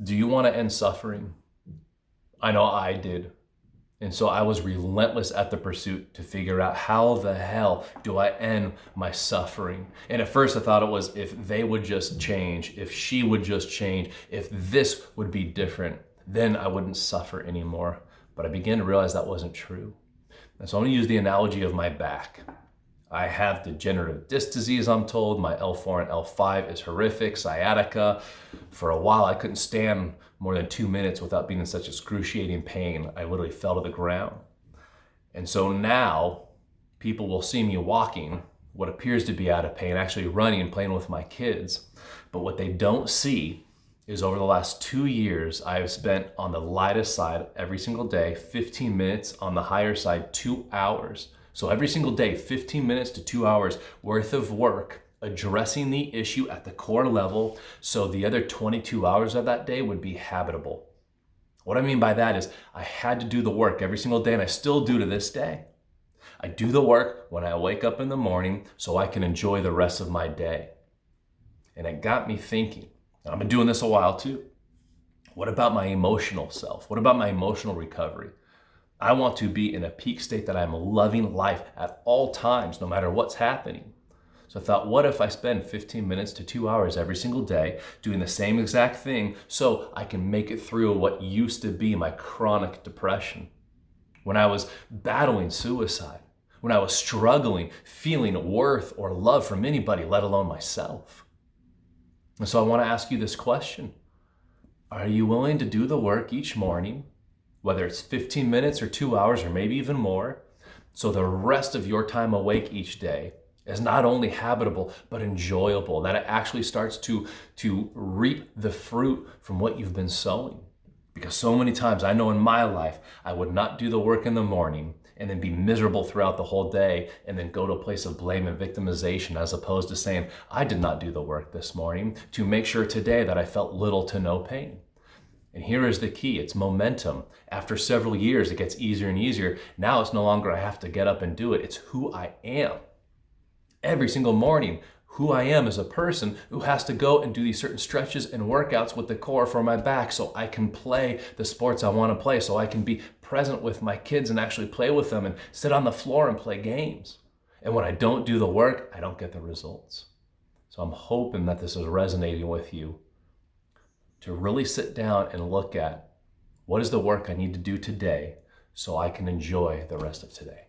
Do you want to end suffering? I know I did. And so I was relentless at the pursuit to figure out how the hell do I end my suffering. And at first I thought it was if they would just change, if she would just change, if this would be different, then I wouldn't suffer anymore. But I began to realize that wasn't true. And so I'm gonna use the analogy of my back. I have degenerative disc disease, I'm told. My L4 and L5 is horrific, sciatica. For a while, I couldn't stand more than 2 minutes without being in such excruciating pain. I literally fell to the ground. And so now, people will see me walking, what appears to be out of pain, actually running and playing with my kids. But what they don't see is over the last 2 years, I have spent on the lightest side every single day, 15 minutes, on the higher side, 2 hours. So every single day, 15 minutes to 2 hours worth of work addressing the issue at the core level, so the other 22 hours of that day would be habitable. What I mean by that is I had to do the work every single day, and I still do to this day. I do the work when I wake up in the morning so I can enjoy the rest of my day. And it got me thinking, and I've been doing this a while too, what about my emotional self? What about my emotional recovery? I want to be in a peak state that I'm loving life at all times, no matter what's happening. So I thought, what if I spend 15 minutes to 2 hours every single day doing the same exact thing so I can make it through what used to be my chronic depression? When I was battling suicide, when I was struggling, feeling worth or love from anybody, let alone myself. And so I want to ask you this question. Are you willing to do the work each morning, whether it's 15 minutes or 2 hours or maybe even more, so the rest of your time awake each day is not only habitable, but enjoyable, that it actually starts to reap the fruit from what you've been sowing? Because so many times I know in my life, I would not do the work in the morning and then be miserable throughout the whole day and then go to a place of blame and victimization, as opposed to saying, I did not do the work this morning to make sure today that I felt little to no pain. And here is the key, it's momentum. After several years, it gets easier and easier. Now it's no longer I have to get up and do it, it's who I am. Every single morning, who I am as a person who has to go and do these certain stretches and workouts with the core for my back so I can play the sports I want to play, so I can be present with my kids and actually play with them and sit on the floor and play games. And when I don't do the work, I don't get the results. So I'm hoping that this is resonating with you, to really sit down and look at what is the work I need to do today so I can enjoy the rest of today.